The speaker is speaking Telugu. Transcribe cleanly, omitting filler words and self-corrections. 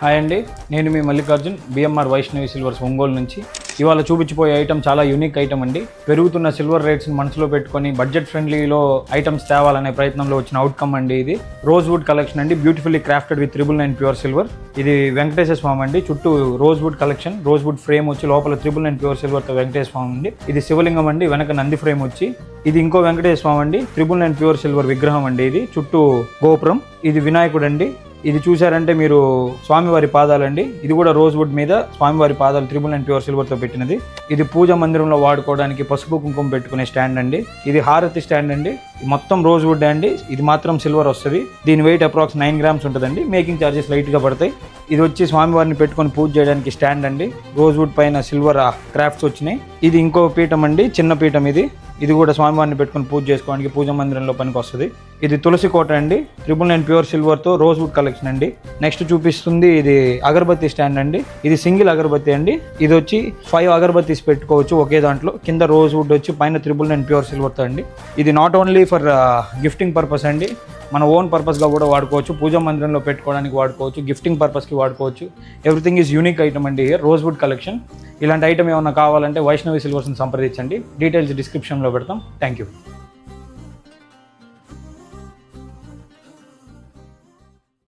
హాయ్ అండి, నేను మీ మల్లికార్జున్ బిఎంఆర్ వైష్ణవి సిల్వర్స్ ఒంగోలు నుంచి. ఇవాళ చూపించిపోయే ఐటమ్ చాలా యూనిక్ ఐటమ్ అండి. పెరుగుతున్న సిల్వర్ రేట్స్ని మనసులో పెట్టుకొని బడ్జెట్ ఫ్రెండ్లీలో ఐటమ్స్ తేవాలనే ప్రయత్నంలో వచ్చిన అవుట్కమ్ అండి ఇది. రోజ్ వుడ్ కలెక్షన్ అండి, beautifully crafted with 999 pure silver. ఇది వెంకటేశ్వర స్వామి అండి. చుట్టూ rose would collection, rose would frame వచ్చి లోపల 999 ప్యూర్ సిల్వర్తో వెంకటేశ్వర స్వామి అండి. ఇది శివలింగం అండి, వెనక నంది ఫ్రేమ్ వచ్చి. ఇది ఇంకో వెంకటేశ్వర స్వామి అండి, 999 ప్యూర్ సిల్వర్ విగ్రహం అండి. ఇది చుట్టూ గోపురం. ఇది వినాయకుడు అండి. ఇది చూసారంటే మీరు స్వామివారి పాదాలండి. ఇది కూడా రోజ్ వుడ్ మీద స్వామివారి పాదాలు 999 ప్యూర్ సిల్వర్తో పెట్టినది. ఇది పూజ మందిరంలో వాడుకోవడానికి పసుపు కుంకుమ పెట్టుకునే స్టాండ్ అండి. ఇది హారతి స్టాండ్ అండి. మొత్తం రోజ్ వుడ్ అండి. ఇది మాత్రం సిల్వర్ వస్తుంది. దీని వెయిట్ అప్రాక్స్ 9 గ్రామ్స్ ఉంటుందండి. మేకింగ్ ఛార్జెస్ లైట్గా పడతాయి. ఇది వచ్చి స్వామివారిని పెట్టుకొని పూజ చేయడానికి స్టాండ్ అండి. రోజ్ వుడ్ పైన సిల్వర్ క్రాఫ్ట్స్ వచ్చినాయి. ఇది ఇంకో పీఠం అండి, చిన్న పీఠం ఇది. ఇది కూడా స్వామివారిని పెట్టుకొని పూజ చేసుకోవడానికి పూజ మందిరంలో పనికి వస్తుంది. ఇది తులసి కోట అండి, 999 ప్యూర్ సిల్వర్తో రోజ్ వుడ్ కలెక్షన్ అండి. నెక్స్ట్ చూపిస్తుంది ఇది అగరబత్తి స్టాండ్ అండి. ఇది సింగిల్ అగరబత్తి అండి. ఇది వచ్చి 5 అగరబత్తీస్ పెట్టుకోవచ్చు ఒకే దాంట్లో. కింద రోజ్ వుడ్ వచ్చి పైన 999 ప్యూర్ సిల్వర్తో అండి. ఇది not only for gifting purpose అండి, మన ఓన్ పర్పస్గా కూడా వాడుకోవచ్చు. పూజా మందిరంలో పెట్టుకోవడానికి వాడుకోవచ్చు, గిఫ్టింగ్ పర్పస్కి వాడుకోవచ్చు. ఎవ్రీథింగ్ ఈజ్ యూనిక్ ఐటమ్ అండి హియర్, రోజ్ వుడ్ కలెక్షన్. ఇలాంటి ఐటమ్ ఏమైనా కావాలంటే వైష్ణవి సిల్వర్స్ని సంప్రదించండి. డీటెయిల్స్ డిస్క్రిప్షన్లో పెడతాం. Thank you.